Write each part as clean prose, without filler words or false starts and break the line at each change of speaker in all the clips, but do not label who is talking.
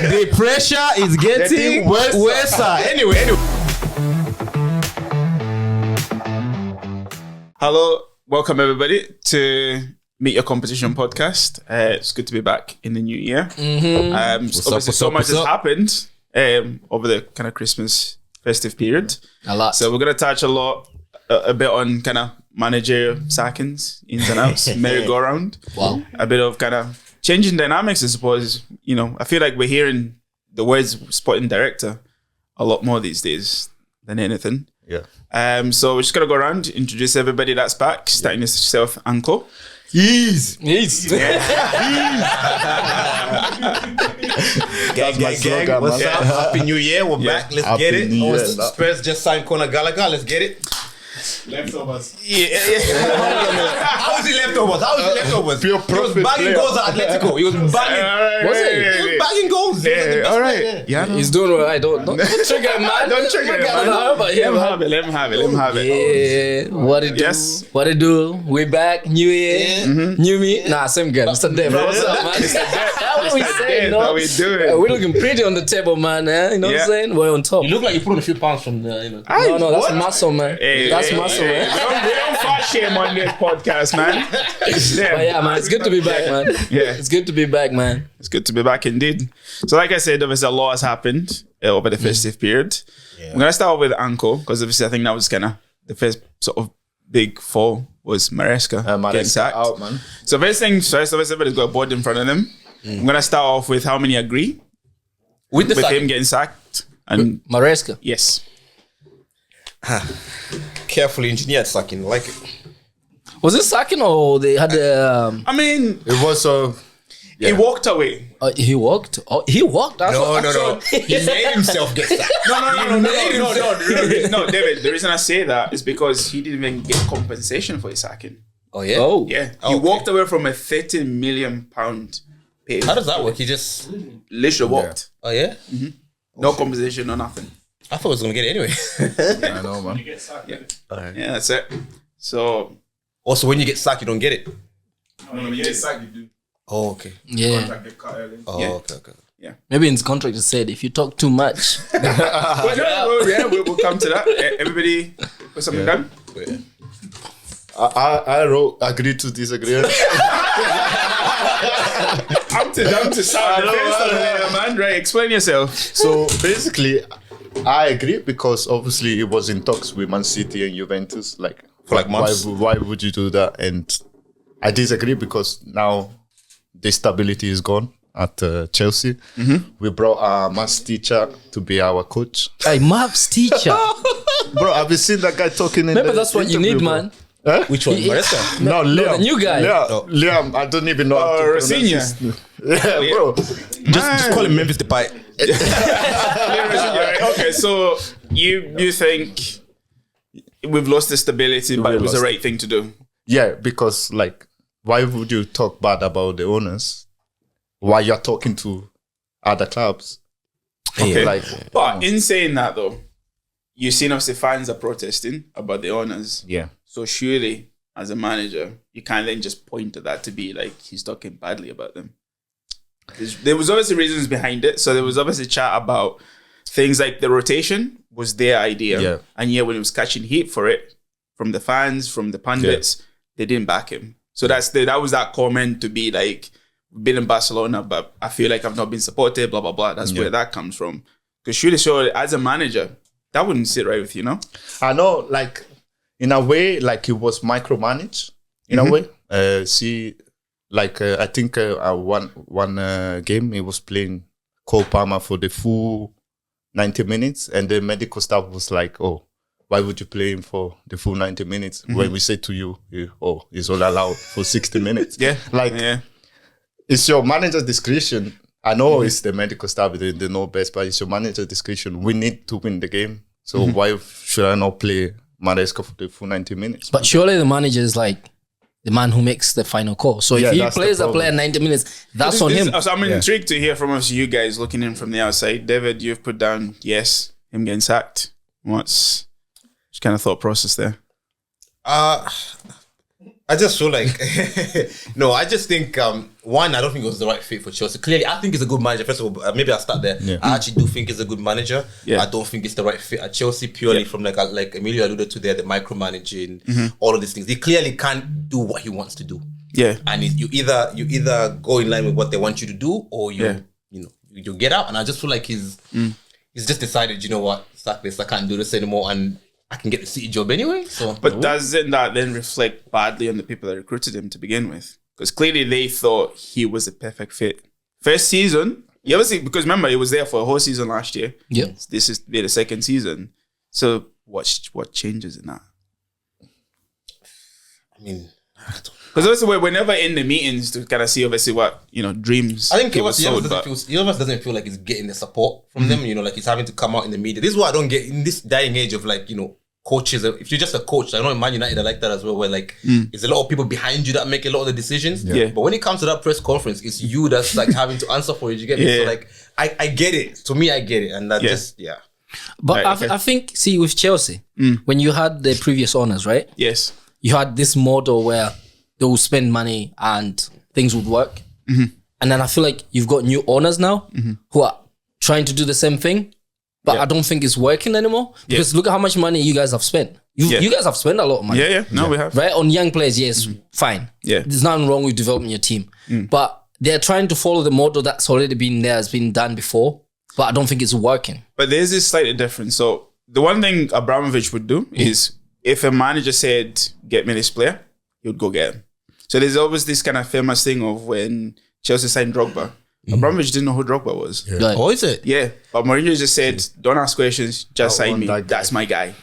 The pressure is getting worse. Anyway.
Hello, welcome everybody to Meet Your Competition podcast. It's good to be back in the new year. Obviously, so much has happened over the kind of Christmas festive period.
A lot.
So we're going to touch a bit on kind of managerial sackings, ins and outs, merry-go-round.
Wow.
A bit of kind of changing dynamics, I suppose. You know, I feel like we're hearing the words sporting director a lot more these days than anything.
Yeah.
So we're just going to go around, introduce everybody that's back, starting with yourself, Uncle.
Yes.
Gang.
What's up? Happy New Year. We're back. Let's get it. Spurs just signed Conor Gallagher. Let's get it.
Leftovers.
Yeah.
How was he leftovers?
Pure
He was
profit
bagging
player.
goals at Atletico. He was bagging. Was he? He was bagging goals.
Yeah, all right. Yeah,
He's doing all right. Don't trigger him, man.
Don't trigger him, man. Let him have it.
Yeah, what it do?
Yes.
What it do? We back, new year, new me. Nah, same guy. Mr. Dev. What's up, man? That's what we say,
How we doing?
We're looking pretty on the table, man. You know what I'm saying? We're on top.
You look like you put on a few pounds from the.
No, that's muscle, man. That's muscle, man.
We don't fat shame on this podcast, man.
But yeah, man, it's good to be back, man.
Yeah.
It's good to be back, man.
It's good to be back indeed. So like I said, obviously a lot has happened over the festive period. I'm going to start with Uncle, because obviously I think that was kind of the first sort of big fall was Maresca getting sacked.
Out, man.
So first things first, obviously everybody's got a board in front of them. I'm going to start off with how many agree with him getting sacked. And
Maresca.
yes.
Carefully engineered sacking. Like it.
Was it sacking or they had the...
I mean,
It was
he walked away.
he walked? Oh, he walked?
No. He made himself get sacked.
No, David, the reason I say that is because he didn't even get compensation for his sacking.
Oh yeah.
Oh.
Yeah. He walked away from a £30 million pay.
How does that work? He just.
Literally walked.
Oh yeah.
No compensation, no nothing.
I thought I was gonna get it anyway.
I know, man.
Yeah, that's it. So
Also, when you get sacked, you don't get it.
No, you get sacked, you do.
Oh okay.
Yeah.
Contract get cut early.
Oh
Yeah.
okay.
Maybe in his contract it said if you talk too much.
we'll come to that. Everybody put something down.
I wrote agree to disagree.
I'm to sound man. Right, explain yourself.
So basically, I agree because obviously it was in talks with Man City and Juventus. Like
For like months.
Why would you do that? And I disagree because now the stability is gone at Chelsea. We brought a maths teacher to be our coach.
Hey, maths teacher.
Bro, have you seen that guy talking in
Maybe
the
that's what you
interview,
need,
bro?
man.
Huh?
Which one? Maresca?
No, Liam.
the new guy.
Liam, I don't even know how to pronounce
Rosinia.
his- Yeah, bro.
Just call him Memphis Depay.
Okay, so you think we've lost the stability, but it was the right thing to do?
Yeah, because like, why would you talk bad about the owners while you're talking to other clubs?
Okay.
Like,
But in saying that though, you've seen obviously fans are protesting about the owners.
yeah.
So surely, as a manager, you can't then just point to that to be like he's talking badly about them. There was obviously reasons behind it. So there was obviously chat about things like the rotation was their idea.
Yeah.
And yeah, when he was catching heat for it from the fans, from the pundits, they didn't back him. So that was that comment to be like, we've been in Barcelona, but I feel like I've not been supported, blah, blah, blah. That's where that comes from. Because surely, as a manager, that wouldn't sit right with you, no?
I know, like, in a way, like it was micromanaged, in a way. I think one game he was playing Cole Palmer for the full 90 minutes, and the medical staff was like, "Oh, why would you play him for the full 90 minutes?" When we say to you, he's all allowed for 60 minutes. It's your manager's discretion. I know it's the medical staff, they know best, but it's your manager's discretion. We need to win the game. So why should I not play Maresca for the full 90 minutes?
But surely the manager is like the man who makes the final call. So if he plays a player 90 minutes, that's on him.
So I'm intrigued to hear from us, you guys looking in from the outside. David, you've put down yes, him getting sacked. What's kind of thought process there?
I I just feel like no. I just think one, I don't think it was the right fit for Chelsea. Clearly, I think he's a good manager. First of all, maybe I'll start there.
Yeah.
I actually do think he's a good manager.
Yeah.
I don't think it's the right fit at Chelsea purely from like Emilio alluded to there, the micromanaging, all of these things. He clearly can't do what he wants to do.
Yeah.
And you either go in line with what they want you to do, or you get out. And I just feel like he's just decided, you know what, sack this. I can't do this anymore, and I can get the City job anyway. So,
but doesn't that then reflect badly on the people that recruited him to begin with? Because clearly they thought he was a perfect fit. First season, you ever see? Because remember, he was there for a whole season last year.
Yeah.
This is the second season. So what changes in that?
I mean,
because also we're never in the meetings to kind of see obviously what dreams.
I think
he was sold,
Ilvas doesn't feel like he's getting the support from them. You know, like he's having to come out in the media. This is what I don't get in this dying age of like, you know, coaches. If you're just a coach, I know in Man United I like that as well, where like there's a lot of people behind you that make a lot of the decisions.
Yeah.
But when it comes to that press conference, it's you that's like having to answer for it. You get me? So like I get it. To me, I get it, and that
But
Right, okay.
I think, see, with Chelsea, when you had the previous owners, right?
Yes.
You had this model where they will spend money and things would work. And then I feel like you've got new owners now who are trying to do the same thing, but I don't think it's working anymore. Because look at how much money you guys have spent. You guys have spent a lot of money.
Yeah. No, we have.
Right? On young players, yes, fine.
Yeah.
There's nothing wrong with developing your team. But they're trying to follow the model that's already been there, has been done before. But I don't think it's working.
But there's this slightly difference. So the one thing Abramovich would do is if a manager said, get me this player, he would go get him. So there's always this kind of famous thing of when Chelsea signed Drogba. Abramovich didn't know who Drogba was.
Yeah.
Like,
Oh, is it?
Yeah. But Mourinho just said, don't ask questions, just
I
sign
want
me.
that guy.
That's my guy.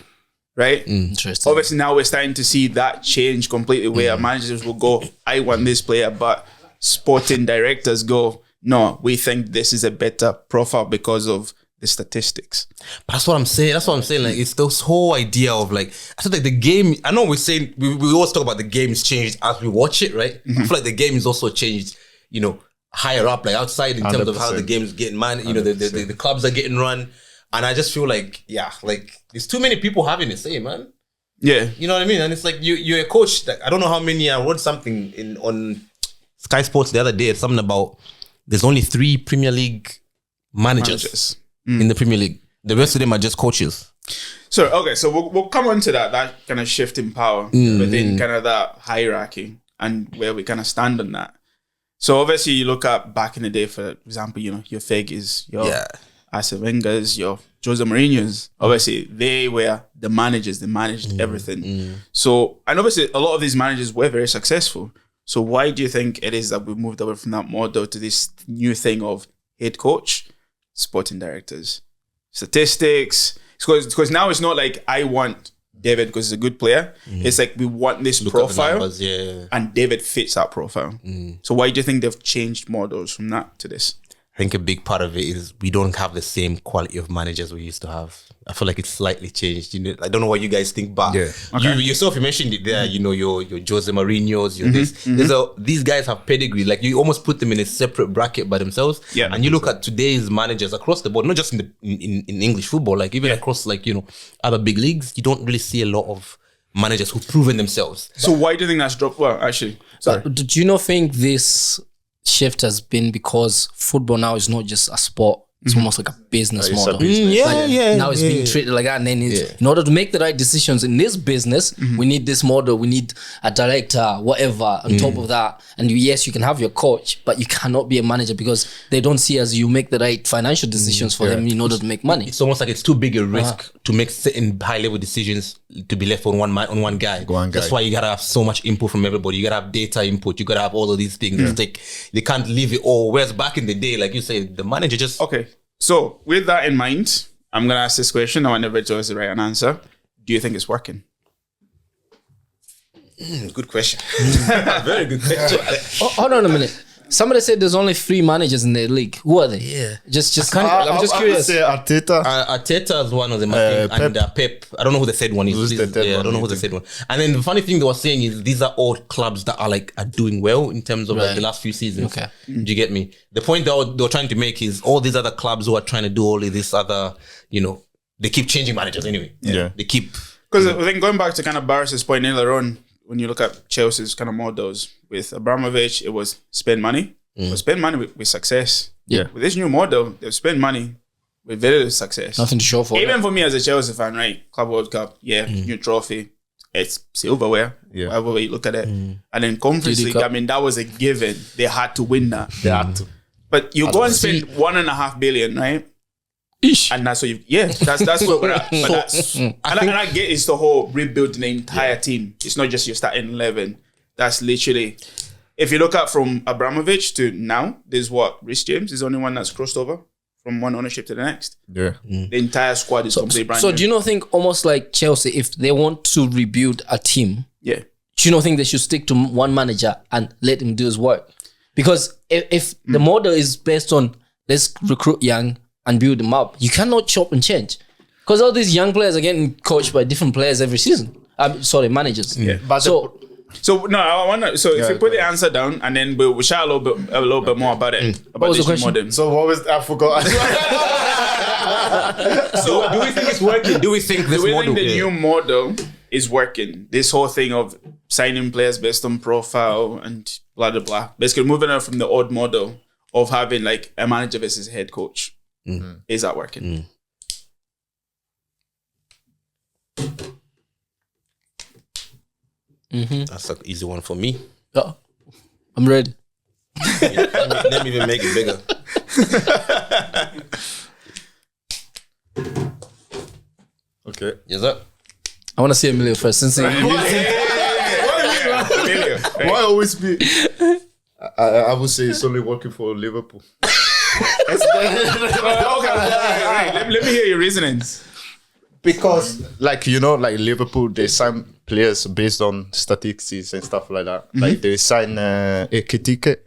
Right?
interesting.
Obviously now we're starting to see that change completely where managers will go, I want this player, but sporting directors go, no, we think this is a better profile because of the statistics.
But that's what I'm saying. Like, it's this whole idea of like, I feel like the game, I know we're saying, we always talk about the game's changed as we watch it, right? I feel like the game is also changed, you know, higher up, like outside in terms of how the
100%.
game's getting man, you know, the clubs are getting run. And I just feel like, like there's too many people having a say, man.
Yeah.
You know what I mean? And it's like you're a coach. Like, I don't know how many. I wrote something on Sky Sports the other day. It's something about there's only 3 Premier League managers. In the Premier League. The rest of them are just coaches.
So, okay, so we'll come on to that kind of shift in power within kind of that hierarchy and where we kind of stand on that. So obviously you look at back in the day, for example, you know, your Fergie's, your Arsene Wenger's, your Jose Mourinho's, obviously they were the managers, they managed everything. So, and obviously a lot of these managers were very successful. So why do you think it is that we've moved away from that model to this new thing of head coach, sporting directors, statistics? Because now it's not like I want David because he's a good player. It's like we want this profile,
Numbers,
and David fits that profile. So why do you think they've changed models from that to this?
I think a big part of it is we don't have the same quality of managers we used to have. I feel like it's slightly changed. You know, I don't know what you guys think, but you yourself, you mentioned it there. You know, your Jose Mourinho's, your this. These guys have pedigree. Like you almost put them in a separate bracket by themselves.
Yeah.
And you look at today's managers across the board, not just in English football, like even across like, you know, other big leagues, you don't really see a lot of managers who've proven themselves.
So why do you think that's dropped? Well, actually, sorry.
Do you not think this shift has been because football now is not just a sport? It's almost like a business
It's a
model.
business.
Now it's being treated like that. And then in order to make the right decisions in this business, we need this model. We need a director, whatever, on top of that. And yes, you can have your coach, but you cannot be a manager because they don't see as you make the right financial decisions for them in order to make money.
It's almost like it's too big a risk to make certain high level decisions to be left on one guy. That's why you gotta have so much input from everybody. You gotta have data input. You gotta have all of these things. It's like they can't leave it all. Whereas back in the day, like you say, the manager just
Okay. So with that in mind, I'm going to ask this question. I want everybody to always write an answer. Do you think it's working?
Good question. Very good question.
Hold on a minute. Somebody said there's only 3 managers in the league. Who are they?
Yeah.
I'm just curious.
I would say Arteta.
Arteta is one of them, I think,
Pep.
and Pep. I don't know who the third one is.
Who's the third
I
one,
don't know who the third one. And then the funny thing they were saying is these are all clubs that are doing well in terms of like the last few seasons.
Okay.
Do you get me? The point they were trying to make is all these other clubs who are trying to do all of this other, you know, they keep changing managers anyway.
Yeah.
They keep.
Because I think going back to kind of Barris's point earlier on, when you look at Chelsea's kind of models with Abramovich, it was spend money. But spend money with success.
Yeah.
With this new model, they've spent money with very little success.
Nothing to show for
Even
it.
for me as a Chelsea fan, right? Club World Cup, new trophy. It's silverware, however way you look at it. And then Conference League, I mean, that was a given. They had to win that.
They had to.
But you go and spend 1.5 billion, right?
Ish.
And that's what that's where we're at. But that's, and I get it's the whole rebuilding the entire team. It's not just your starting 11. That's literally, if you look at from Abramovich to now, there's what? Rhys James is the only one that's crossed over from one ownership to the next.
Yeah.
The entire squad is completely brand new.
So do you not think almost like Chelsea, if they want to rebuild a team,
Yeah.
do you not think they should stick to one manager and let him do his work? Because if the model is based on let's recruit young and build them up, you cannot chop and change. Because all these young players are getting coached by different players every season. Managers.
Yeah.
But
So no, I want to. If you put the answer down, and then we'll chat a little bit more about it. About
was the
this new
question?
model.
so what was I forgot?
So do we think it's working? Do we think this
Do we
model?
think the new model is working? This whole thing of signing players based on profile and blah blah blah. Basically, moving on from the old model of having like a manager versus a head coach. Is that working?
That's an easy one for me.
Yeah. I'm ready.
Let me even make it bigger.
Okay.
Yes, sir.
I want to see Emilio first. Since
Why always be? I would say it's only working for Liverpool.
Let me hear your reasonings.
Because, like Liverpool, they sign players based on statistics and stuff like that. Like they sign Ekitike,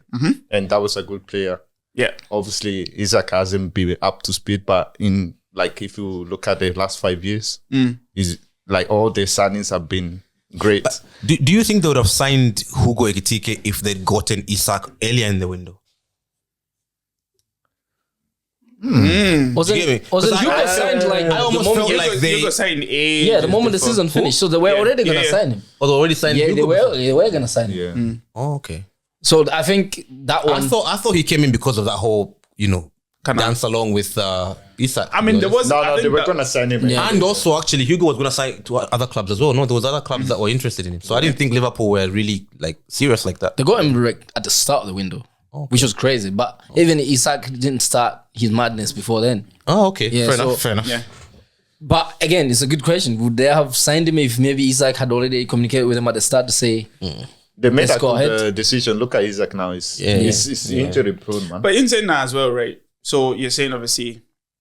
and that was a good player.
Yeah.
Obviously, Isaac hasn't been up to speed, but if you look at the last 5 years, is like all the signings have been great.
Do you think they would have signed Hugo Ekitike if they'd gotten Isak earlier in the window?
wasn't
You get me?
Hugo
'Cause I
signed like
I almost
the moment,
felt like they-
you got signed
the moment the season finished, so they were already gonna sign him.
Or they already signed
Yeah,
Hugo?
they were gonna sign him.
Yeah.
Oh, okay.
So I think that one.
I thought he came in because of that whole, dance along with Isak.
I mean, there was. I
No,
think
they were
that-
gonna sign him.
Yeah.
And also, actually, Hugo was going to sign to other clubs as well. No, there was other clubs that were interested in him. So I didn't think Liverpool were really serious like that.
They got him at the start of the window, which was crazy. But even Isak didn't start his madness before then.
Oh, okay.
Yeah,
Fair enough.
Yeah.
But again, it's a good question. Would they have signed him if maybe Isak had already communicated with him at the start to say,
They made
Let's
a
go
good
ahead.
decision. Look at Isaac now. It's injury prone, man.
But in saying that as well, right? So you're saying obviously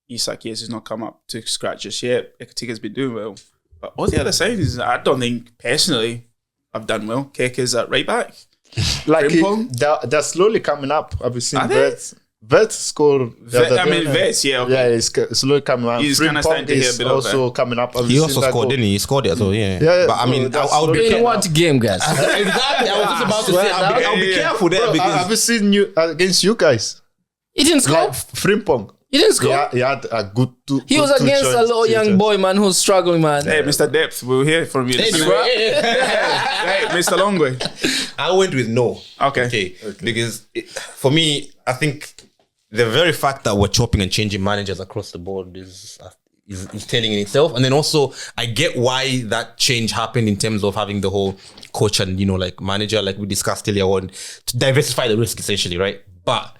Isak, yes, has not come up to scratch just yet. Ekitike's been doing well. But all the other signings, I don't think personally have done well. Keke's at right back. Frimpong?
They're slowly coming up. Have you seen
Are they?
Vert scored.
Vets, yeah. Okay.
Yeah, it's slowly coming up.
He's kinda starting to hear a bit of
also coming up. Have
He
you
also
seen that
scored,
goal?
didn't he? He scored it as well, yeah.
Yeah,
But I
bro,
mean,
that's
I would be
"In
slowly-
what game, guys?"
Exactly. I was just about to say, I'll be
Yeah.
careful there
Bro,
because
have you seen you against you guys?
He didn't score.
Like Frimpong.
He didn't score.
He had a good two.
He was
good two
against a
shots,
little
two
young
shots.
boy, man, who's struggling, man.
Hey, Mr. Depth, we'll hear from you. Hey, Mr. Longway.
I went with no.
Okay.
Because for me, I think the very fact that we're chopping and changing managers across the board is telling in itself. And then also, I get why that change happened in terms of having the whole coach and, manager, like we discussed earlier on, to diversify the risk essentially, right? But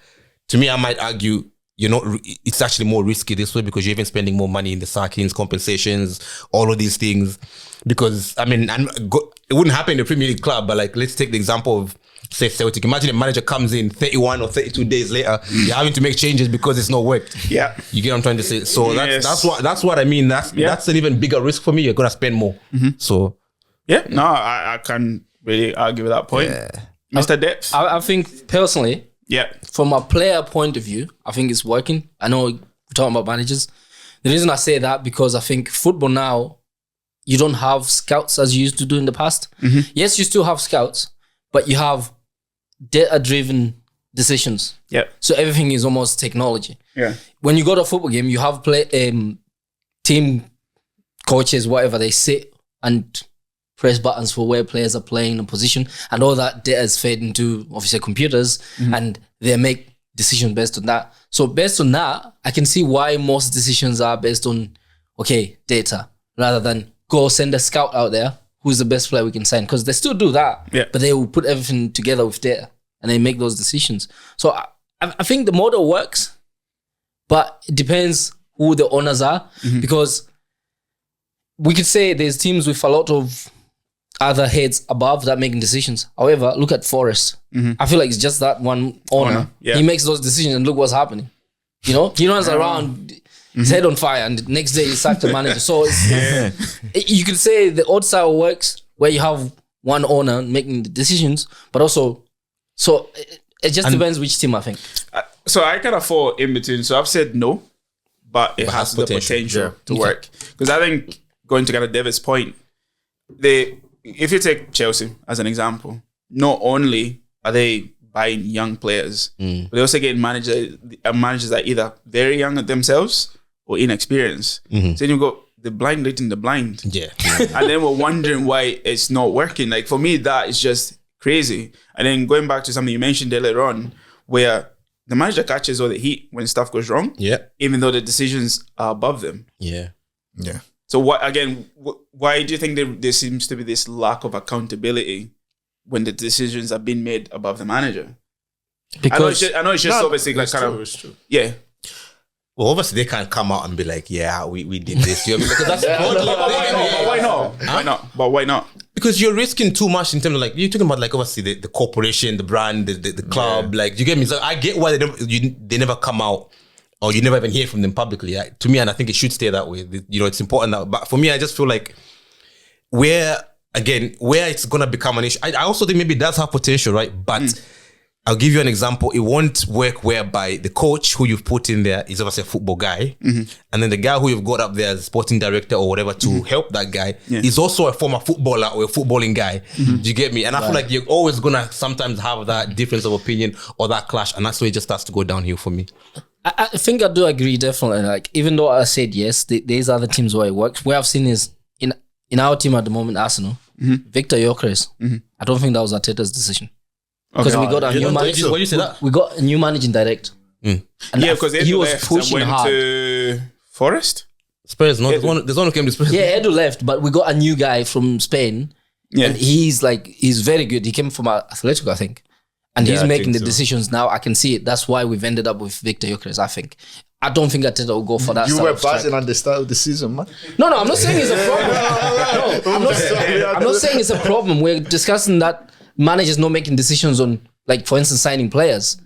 to me, I might argue, it's actually more risky this way because you're even spending more money in the sackings, compensations, all of these things. Because, I mean, it wouldn't happen in the Premier League club, but let's take the example of, say, Celtic. Imagine a manager comes in 31 or 32 days later, you're having to make changes because it's not worked.
Yeah.
You get what I'm trying to say? So
Yes.
that's what I mean. That's an even bigger risk for me. You're going to spend more. So,
Yeah, no, I can't really argue with that point. Mr. Depth.
I think personally,
Yeah.
from a player point of view, I think it's working. I know we're talking about managers. The reason I say that because I think football now, you don't have scouts as you used to do in the past. Yes, you still have scouts, but you have data-driven decisions.
Yeah.
So everything is almost technology.
Yeah.
When you go to a football game, you have team coaches, whatever, they sit and press buttons for where players are playing in a position, and all that data is fed into obviously computers, and they make decisions based on that. So based on that, I can see why most decisions are based on data rather than go send a scout out there who's the best player we can sign, because they still do that, but they will put everything together with data and they make those decisions. So I think the model works, but it depends who the owners are, because we could say there's teams with a lot of other heads above that making decisions. However, look at Forest. I feel like it's just that one owner. He makes those decisions and look what's happening. He runs around, his head on fire, and the next day he sacked the manager. So you could say the odd style works where you have one owner making the decisions, but also, so it just depends which team, I think.
So I kind of fall in between. So I've said no, but it has the potential to work. Because I think, going to kind of David's point, if you take Chelsea as an example, not only are they buying young players, but they also get managers that are either very young at themselves or inexperienced. So then you've got the blind leading the blind. And then we're wondering why it's not working. Like, for me, that is just crazy. And then going back to something you mentioned earlier on, where the manager catches all the heat when stuff goes wrong, even though the decisions are above them. So why do you think there seems to be this lack of accountability when the decisions are being made above the manager? Because I know it's just obviously like kind of
Well, obviously they can't come out and be like, we did this. You know what I mean? Because that's
why not? Why not? But why not?
Because you're risking too much in terms of, like, you're talking about, like, obviously the corporation, the brand, the club. Like, you get me? So I get why they never come out, or you never even hear from them publicly. To me, and I think it should stay that way. It's important that. But for me, I just feel like where it's gonna become an issue. I also think maybe it does have potential, right? But I'll give you an example. It won't work whereby the coach who you've put in there is obviously a football guy, and then the guy who you've got up there as sporting director or whatever to help that guy is also a former footballer or a footballing guy. Do you get me? And I feel like you're always gonna sometimes have that difference of opinion or that clash, and that's where it just starts to go downhill for me.
I think I do agree, definitely. Like, even though I said yes, there's other teams where it works. Where I've seen is in our team at the moment, Arsenal, Victor Gyökeres. I don't think that was Arteta's decision. Because we got a new manager.
What do you say that?
We got a new managing director.
And because he was pushing hard. To Forest?
Spurs, no. There's one who came to Spurs.
Yeah, Edu left, but we got a new guy from Spain. And he's very good. He came from Atletico, I think. And he's making the decisions now. I can see it. That's why we've ended up with Victor Gyökeres, I think. I don't think Arteta will go for that.
You were buzzing on the start of the season, man.
No, I'm not saying it's a problem. I'm not saying it's a problem. We're discussing that managers not making decisions on, like, for instance, signing players.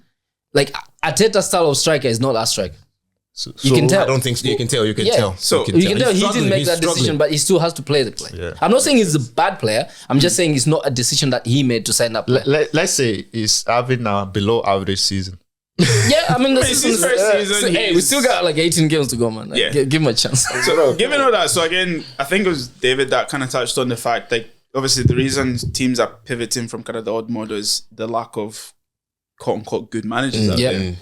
Like, Arteta's style of striker is not that striker. You can tell.
I don't think so. You can tell.
So you can tell he didn't make that decision, but he still has to play the play. I'm not saying he's a bad player. I'm just saying it's not a decision that he made to sign that player.
Let's say he's having a below average season.
I mean, this is his first season. Hey, we still got like 18 games to go, man. Give him a chance.
So, given all that, so again, I think it was David that kind of touched on the fact, like, obviously the reason teams are pivoting from kind of the odd model is the lack of quote unquote good managers out there.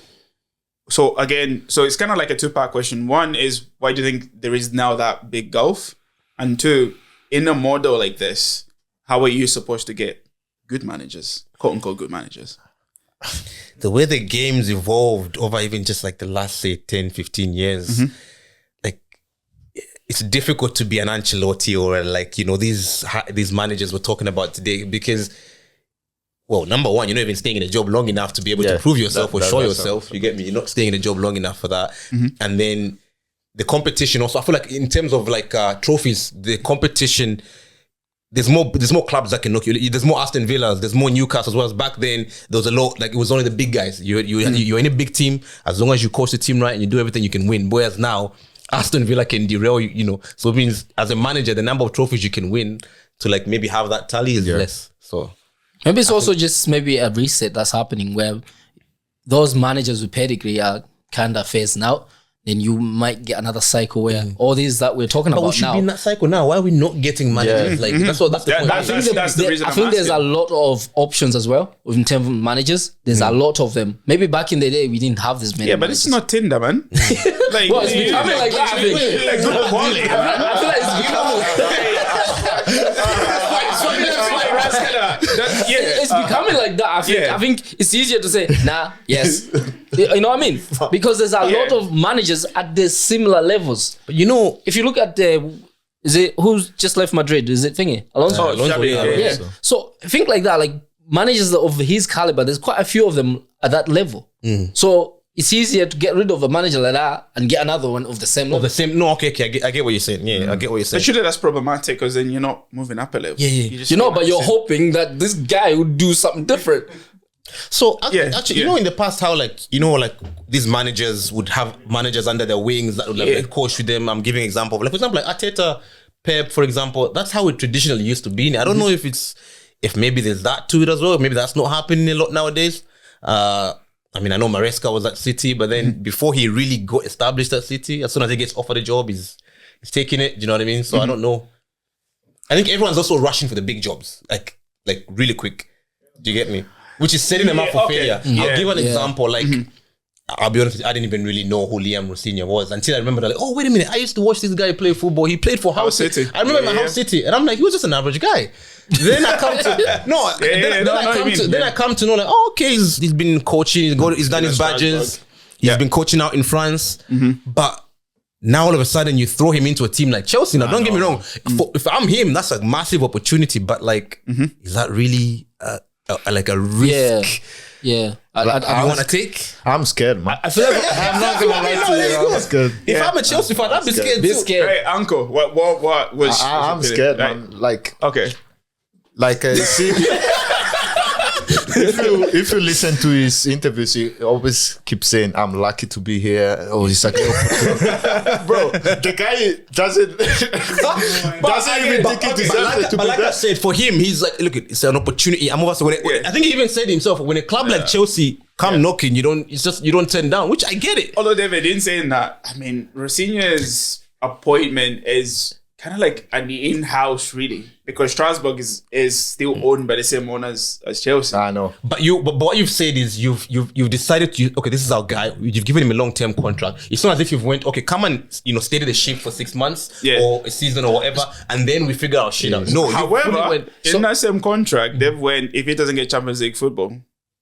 So again, so it's kind of like a two-part question. One is, why do you think there is now that big gulf? And two, in a model like this, how are you supposed to get good managers, quote unquote good managers?
The way the game's evolved over even just like the last, say, 10, 15 years, like, it's difficult to be an Ancelotti or, like, these managers we're talking about today, because, well, number one, you're not even staying in a job long enough to be able to prove yourself or show yourself. You get me? You're not staying in a job long enough for that. And then the competition also, I feel like in terms of like trophies, the competition, there's more clubs that can knock you. There's more Aston Villas, there's more Newcastle as well. As back then, there was a lot, like, it was only the big guys. You're in a big team, as long as you coach the team right and you do everything, you can win. Whereas now, Aston Villa can derail you, so it means as a manager, the number of trophies you can win to, like, maybe have that tally is less. So
maybe it's also just maybe a reset that's happening where those managers with pedigree are kind of phasing out. Then you might get another cycle where all these that we're talking about now.
We should be in that cycle now. Why are we not getting managers? Like, that's the point.
That's the reason
I think there's a lot of options as well in terms of managers. There's a lot of them. Maybe back in the day we didn't have this many.
Yeah, but
managers.
it's not Tinder, man. Like,
well, it's becoming like that. I think.
Like, good quality.
I feel like it's becoming. It's becoming like that. I think it's easier to say, nah, yes. You know what I mean? Because there's a lot of managers at the similar levels. But you know, if you look at is it who's just left Madrid? Is it Thingy? Alonso? Yeah. So think like that, like managers of his caliber, there's quite a few of them at that level. So it's easier to get rid of a manager like that and get another one of the same level.
Okay, I get what you're saying. Yeah, I get what you're saying.
But surely that's problematic because then you're not moving up a level.
Yeah. But you're hoping that this guy would do something different.
So actually, you know, in the past, how like these managers would have managers under their wings that would like coach with them. I'm giving an example, like for example, like Arteta, Pep, for example. That's how it traditionally used to be. I don't know if maybe there's that to it as well. Maybe that's not happening a lot nowadays. I mean, I know Maresca was at City, but then before he really got established at City, as soon as he gets offered a job, he's taking it. Do you know what I mean? So I don't know. I think everyone's also rushing for the big jobs, like really quick. Do you get me? Which is setting them up for failure. I'll give an example. Like, I'll be honest with you, I didn't even really know who Liam Rosinha was until I remember, like, oh, wait a minute, I used to watch this guy play football. He played for Hull City. I remember Hull City. And I'm like, he was just an average guy. Then I come to then I come to know, like, oh, okay, he's been coaching, he's done his badges, he's been coaching out in France. But now all of a sudden you throw him into a team like Chelsea. Now, don't get me wrong. If I'm him, that's a massive opportunity. But like, is that really like a risk?
Yeah.
I want to take.
I'm scared, man.
I feel like
I'm not gonna lie to you. I'm scared.
If I'm a Chelsea fan, I'd be scared too.
Hey, Uncle, what was?
I'm scared, man. Like,
okay,
like see. If you listen to his interviews, he always keeps saying, "I'm lucky to be here." Oh, he's like, bro, the guy doesn't even think it deserves to be
like
there.
I said, for him, he's like, look, it's an opportunity. I think he even said himself, when a club like Chelsea come knocking, you don't turn down, which I get it.
Although David didn't say that, I mean, Rosinha's appointment is kind of like an in-house, really, because Strasbourg is still owned by the same owners as Chelsea.
I know,
but what you've said is you've decided to, okay, this is our guy. You've given him a long-term contract. It's not as if you've went, okay, come and steady the ship for 6 months or a season or whatever, and then we figure out shit out. No,
however, in that same contract, they've went, if he doesn't get Champions League football,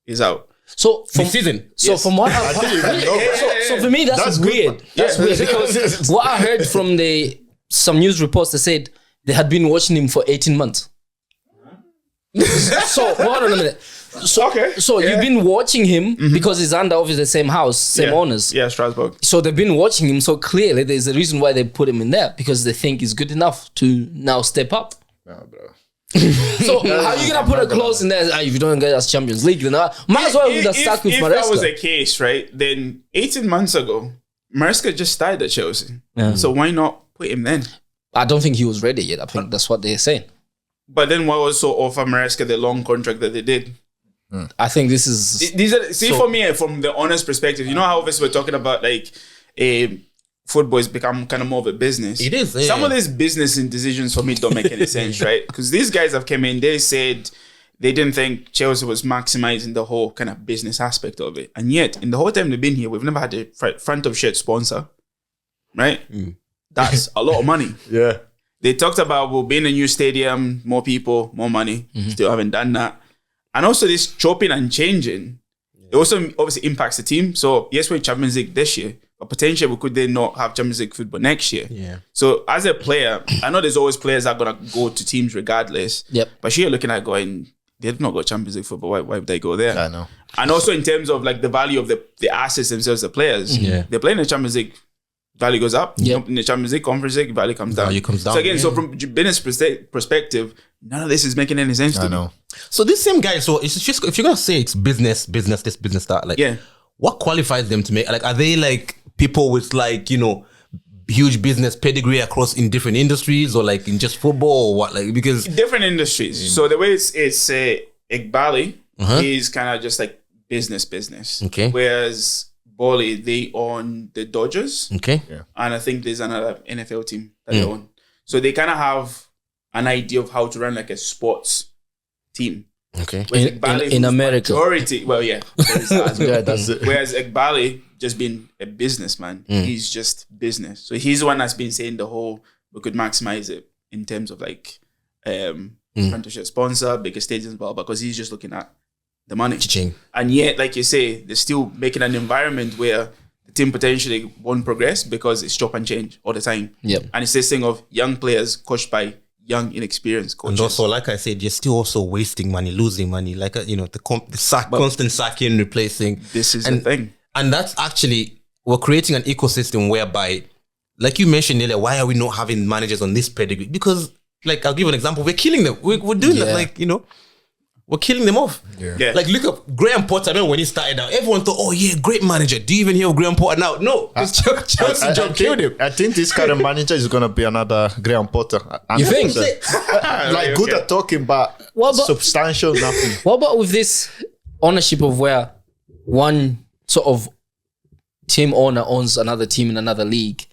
he's out.
So from
season.
So from what so for me that's weird. That's weird because what I heard from some news reports, they said they had been watching him for 18 months. So hold on a minute. So you've been watching him because he's under obviously the same house, same owners.
Yeah, Strasbourg.
So they've been watching him. So clearly there's a reason why they put him in there, because they think he's good enough to now step up.
Nah, bro.
So how are you gonna put a clause in there? If you don't get us Champions League, then might as well with the stuck with Maresca.
If that was the case, right, then 18 months ago, Maresca just started at Chelsea. So why not put him then?
I don't think he was ready yet. I think that's what they're saying.
But then why also offer Maresca the long contract that they did?
I think this is...
These are, for me, from the honest perspective, you know how obviously we're talking about like football has become kind of more of a business.
It is.
Some of these business decisions for me don't make any sense, right? Because these guys have come in, they said they didn't think Chelsea was maximizing the whole kind of business aspect of it. And yet, in the whole time they've been here, we've never had a front of shirt sponsor, right? That's a lot of money.
Yeah.
They talked about we'll be in a new stadium, more people, more money. Still haven't done that. And also this chopping and changing, it also obviously impacts the team. So yes, we're in Champions League this year, but potentially we could then not have Champions League football next year.
Yeah.
So as a player, I know there's always players that are going to go to teams regardless.
Yep.
But you're looking at going, they've not got Champions League football. Why would they go there?
I know.
And also in terms of like the value of the assets themselves, the players, they're playing in the Champions League. Value goes up. In the Champions League, Conference League, value comes down. So again, so from business perspective, none of this is making any sense to me.
I know.
So this same guy, so it's just, if you're gonna say it's business, this, business, that, like, what qualifies them to make? Like, are they like people with like, huge business pedigree across in different industries, or like in just football, or what? Like, because
different industries. So the way it's Iqbali is kind of just like business.
Okay.
Whereas Bali, they own the Dodgers.
Okay.
Yeah.
And I think there's another NFL team that they own. So they kind of have an idea of how to run like a sports team.
Okay.
In America.
Majority, well, yeah. That's
it.
Whereas Iqbali just being a businessman, he's just business. So he's the one that's been saying the whole, we could maximize it in terms of like apprenticeship sponsor, bigger stadiums, blah, blah, because he's just looking at the money.
Cha-ching.
And yet, like you say, they're still making an environment where the team potentially won't progress because it's chop and change all the time.
Yep.
And it's this thing of young players coached by young, inexperienced coaches.
And also, like I said, you're still also wasting money, losing money. Like, constant sacking, replacing.
This is the thing.
And that's actually, we're creating an ecosystem whereby, like you mentioned earlier, why are we not having managers on this pedigree? Because, like, I'll give an example. We're killing them. We're doing that, like, we're killing them off.
Yeah.
Like, look up Graham Potter. I remember when he started out, everyone thought, oh yeah, great manager. Do you even hear of Graham Potter now? No, it's Chelsea job killed him.
I think this current manager is going to be another Graham Potter.
You think?
Like, good at talking, but substantial nothing.
What about with this ownership of where one sort of team owner owns another team in another league?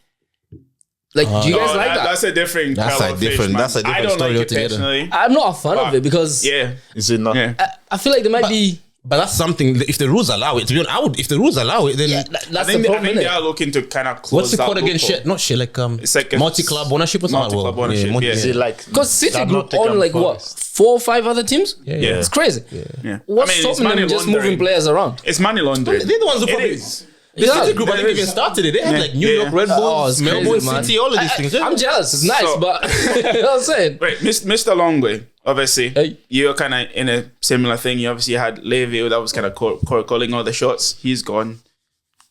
Like, do you guys like that?
That's a different
That's a different
I don't
story
like it
altogether.
personally.
I'm not a fan of it because
Is it not?
Yeah.
I feel like there might be.
But that's something, if the rules allow it, to be honest, if the rules allow it, then
I
That's
think
the
they
problem.
are looking to kind of close
what's it
that
called again?
loophole.
Shit, not shit, like
It's like a
multi-club ownership or something.
multi-club ownership, yeah.
Is it like
Because City
that
Group
Nottingham
own like what,
Forest?
4 or 5 other teams?
Yeah.
It's crazy.
Yeah.
What's
I mean, it's
stopping
money
them just
laundering.
moving players around?
It's money laundering.
They're the ones who
It
probably...
is.
The
Yeah,
City Group, I
there
think, even
is.
started it. They had like New York Red
Oh,
Bulls,
it's crazy,
Melbourne
man.
City, all of these things.
I'm jealous. It's nice,
So-
but you know what I'm saying?
Right, Mr. Longway, obviously,
Hey.
you're kind of in a similar thing. You obviously had Levy that was kind of calling all the shots. He's gone.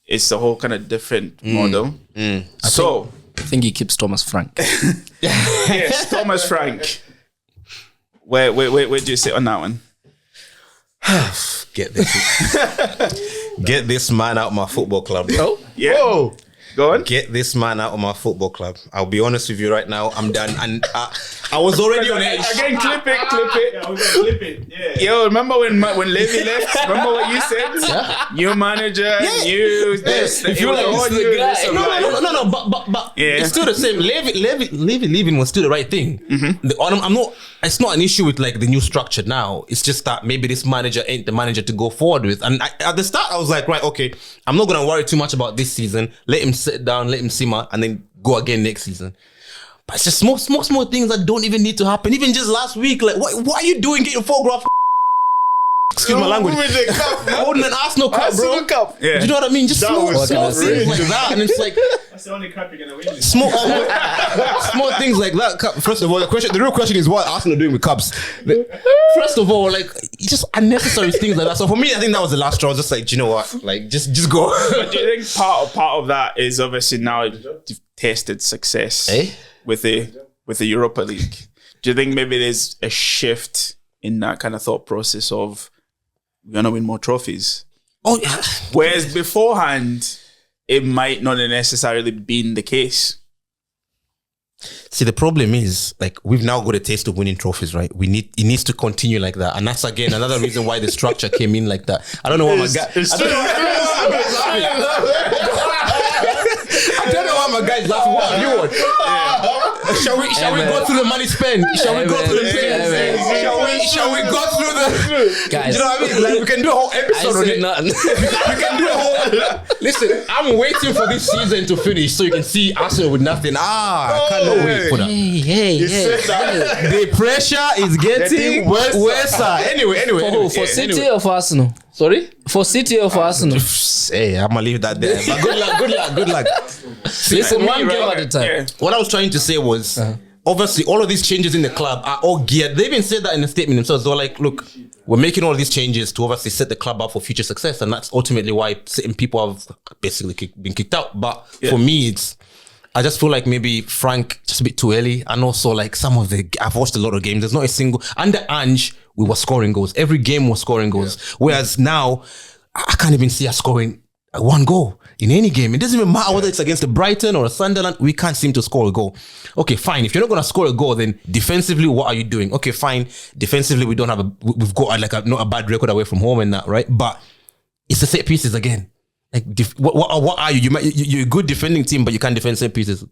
It's a whole kind of different model. So,
I think he keeps Thomas Frank.
yes, Thomas Frank. Where do you sit on that one?
Get this man out of my football club.
Oh,
Yeah. Whoa. Go on.
Get this man out of my football club. I'll be honest with you right now. I'm done. And I was already on edge.
Again, clip it.
Yeah, we're gonna flip it. Yeah.
Yo, remember when Levy left? Remember what you said? New manager, new this.
If you
it was
like,
all
it's
the
new,
guy.
this and
No,
that.
but
Yeah.
it's still the same. Levy leaving was still the right thing. I'm not. It's not an issue with like the new structure now. It's just that maybe this manager ain't the manager to go forward with. And at the start, I was like, right, okay, I'm not gonna worry too much about this season. Let him sit down, let him simmer, and then go again next season. But it's just small things that don't even need to happen. Even just last week, like, what are you doing getting photographed? Excuse my language. Holding an Arsenal cup, bro.
Cup. Yeah.
Do you know what I mean? Just
That
small
was
things
outrageous.
like that, and it's like
That's the only cup you're gonna win.
small things like that. First of all, the real question is what Arsenal are doing with cups. First of all, like just unnecessary things like that. So for me, I think that was the last straw. I was just like, do you know what? Like just go.
But do you think part of that is obviously now you've tested success with the Europa League? Do you think maybe there's a shift in that kind of thought process of we're gonna win more trophies?
Oh yeah.
Whereas beforehand, it might not have necessarily been the case.
See, the problem is like we've now got a taste of winning trophies, right? It needs to continue like that, and that's again another reason why the structure came in like that. I don't know why my guy. I don't know why my guys laughing. What you want? Shall we go through the money spent? Shall we go through the payments? Shall we go through the?
guys.
Do you know what I mean? Like we can do a whole
I
episode on
said
it.
nothing.
We can do a whole. Listen, I'm waiting for this season to finish so you can see Arsenal with nothing. I cannot wait for that.
hey.
The pressure is getting worse. Anyway.
For who? For City or for Arsenal? Sorry? For City or for Arsenal?
Hey, I'm gonna leave that there. But good luck.
Listen, one game at a time.
Yeah.
What I was trying to say was, obviously, all of these changes in the club are all geared. They even said that in the statement themselves. They were like, look, we're making all these changes to obviously set the club up for future success. And that's ultimately why certain people have basically been kicked out. But for me, I just feel like maybe Frank just a bit too early. And also like I've watched a lot of games. There's not a single, under Ange, we were scoring goals. Every game was scoring goals. Whereas now, I can't even see us scoring one goal in any game. It doesn't even matter whether it's against a Brighton or a Sunderland. We can't seem to score a goal. Okay, fine. If you're not going to score a goal, then defensively, what are you doing? Okay, fine. Defensively, we've got not a bad record away from home and that, right? But it's the set pieces again. Like, what are you? You're a good defending team, but you can't defend set pieces.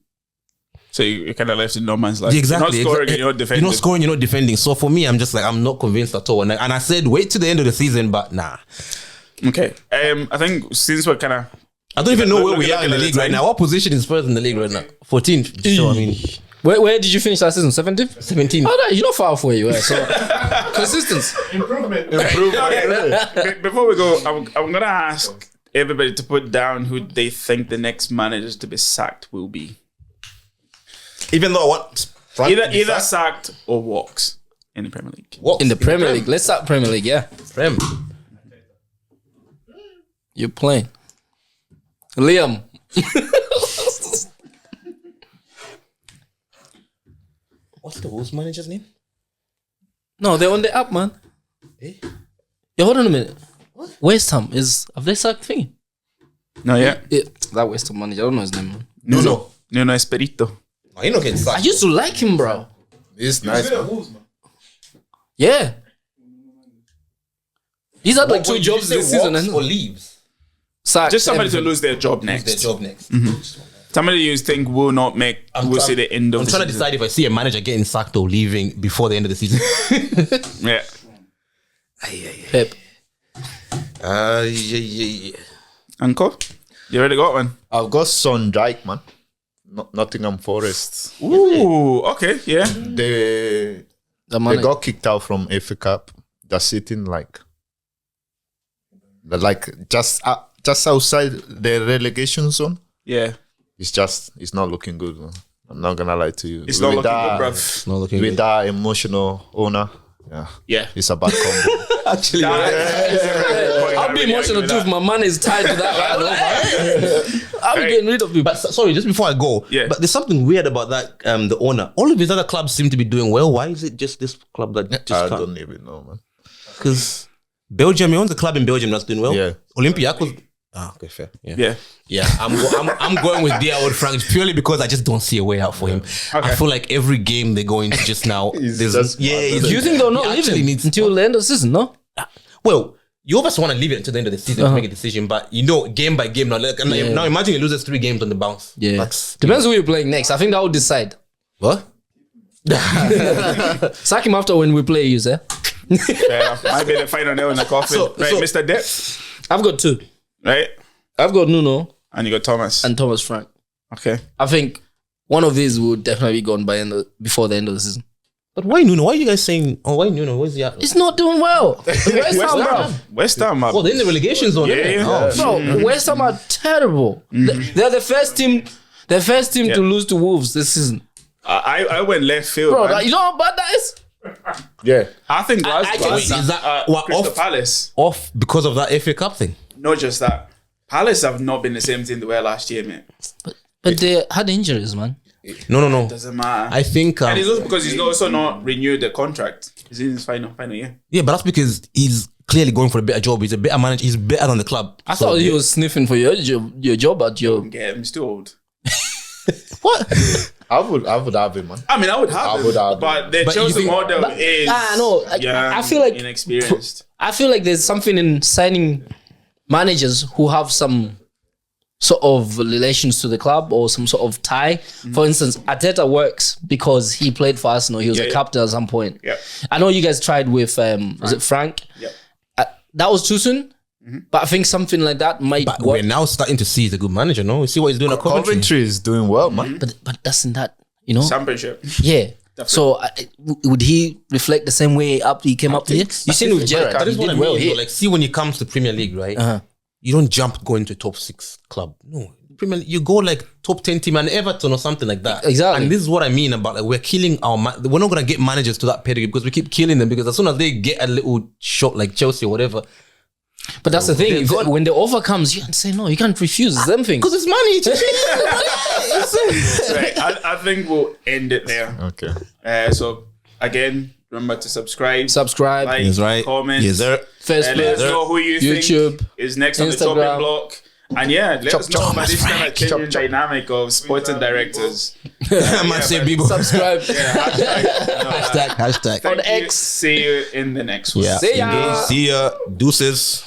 So you're kind of left in no man's land.
Exactly.
You're not scoring, you're not defending.
You're not scoring, you're not defending. So for me, I'm just like, I'm not convinced at all. And I said, wait to the end of the season, but nah.
Okay. I think since we're kind of...
I don't even know where we
Looking
are in the
at the
league right
time.
now. What position is Spurs in the league right now? 14th. So I mean,
Where did you finish last season? 17th?
17.
Oh, no, you're not far off where you were. So consistency.
Improvement.
Before we go, I'm gonna ask everybody to put down who they think the next managers to be sacked will be.
Even though what?
Either sacked or walks in the Premier League.
Walks
In the Premier League. Let's start Premier League, yeah.
Prem.
You're playing. Liam.
What's the Wolves manager's name?
No, they're on the app, man.
Eh?
Yeah, hold on a minute. West Ham have they sacked thingy?
No, yeah.
That West Ham manager, I don't know his name, man.
No, Espirito.
Oh, you know getting
I
sacked.
used to like him, bro.
It's nice.
Good at Wolves, man.
Yeah. He's had like
What,
2 jobs this season.
walks
And
or leaves?
sacked
Just somebody to
everything.
lose their job
Their
next.
job next.
Somebody you think will not make. Will see the end of.
I'm
the
trying to
season.
decide if I see a manager getting sacked or leaving before the end of the season.
Yeah.
Pep.
Yeah.
Uncle, you already got one.
I've got Son Dyke, man. Nottingham Forest.
Ooh, okay, yeah.
They
The
got kicked out from FA Cup. They're sitting like just outside the relegation zone.
Yeah.
It's not looking good, man. I'm not gonna lie to you.
It's not looking
that,
good, bruv.
Not looking
With
good.
that emotional owner,
Yeah.
it's a bad combo.
Actually,
I'll be emotional too if my money is tied to that right. I'll be getting rid of you.
But sorry, just before I go,
Yeah.
but there's something weird about that. The owner, all of his other clubs seem to be doing well. Why is it just this club that just
I
can't?
don't even know, man.
Because Belgium, he owns a club in Belgium that's doing well.
Yeah.
Olympiacos. Okay, fair.
Yeah.
Yeah, I'm going with dear old Frank purely because I just don't see a way out for him. I feel like every game they go into just now. there's
just-
yeah,
Do you think they'll not
he
leave
actually
him
needs
until the end of the season, no?
Well, you always want to leave it until the end of the season to make a decision, but game by game now. Now imagine he loses 3 games on the bounce.
Yeah.
That's,
Depends who you're playing next. I think that will decide.
what?
Sack him after when we play you, eh?
Fair enough. Might be the final nail in the coffin. Right, Mr. Depp.
I've got 2.
Right?
I've got Nuno
And you got Thomas.
and Thomas Frank.
Okay.
I think one of these will definitely be gone before the end of the season.
But why Nuno? Why are you guys saying? Oh, why Nuno? Where's the?
It's not doing well. West Ham, bro.
West Ham, man.
Oh, they're in the relegation zone.
Yeah,
isn't it?
yeah.
Oh,
Bro, West Ham are terrible. They're the first team. The first team to lose to Wolves this season.
I went left field,
Bro,
man.
you know how bad that is?
Yeah.
I think
I can
Glasgow.
see-
is that what,
Crystal
off
Palace.
off because of that FA Cup thing?
Not just that. Palace have not been the same team they were last year, mate.
But they had injuries, man.
No.
Doesn't matter.
I think.
And it's also because he's also not renewed the contract. He's in his final year.
Yeah, but that's because he's clearly going for a better job. He's a better manager. He's better than the club.
I thought he was sniffing for your job at your.
Yeah, I'm still old.
What?
I would have him, man.
I mean, I would have him,
would have him.
but the
But you
Chelsea
think-
model is
no, I feel like
inexperienced.
I feel like there's something in signing managers who have some sort of relations to the club or some sort of tie. For instance, Arteta works because he played for Arsenal. He was a captain at some point.
Yeah.
I know you guys tried with was it Frank?
Yeah.
That was too soon. But I think something like that might
But
work.
we're now starting to see he's a good manager. No, we see what he's doing at Coventry.
Coventry is doing well, man.
But that's in that,
Championship.
Yeah. So would he reflect the same way he came up here? You seen with Gerrard,
That
he
is what
did
I
well
mean.
here.
Though. Like, see when it comes to Premier League, right? You don't jump going to a top 6 club. No, Premier League, you go like top 10 team and Everton or something like that.
Exactly.
And this is what I mean about like we're killing our. We're not gonna get managers to that pedigree because we keep killing them because as soon as they get a little shot like Chelsea or whatever,
But that's the thing. When the offer comes, you can say no. You can't refuse. It's them things.
because it's money.
Right. I think we'll end it there.
Okay.
So again, remember to subscribe,
Subscribe.
like,
Yes, right.
comment.
Yes, sir.
Let us
Facebook.
know who you
YouTube,
think is next on the
Instagram.
chopping block. And yeah, let us know about this kind of
Frank.
changing dynamic of sporting directors.
I might say people.
Subscribe.
Hashtag.
Thank you.
X.
See you in the next one.
Yeah.
See ya.
See ya. Deuces.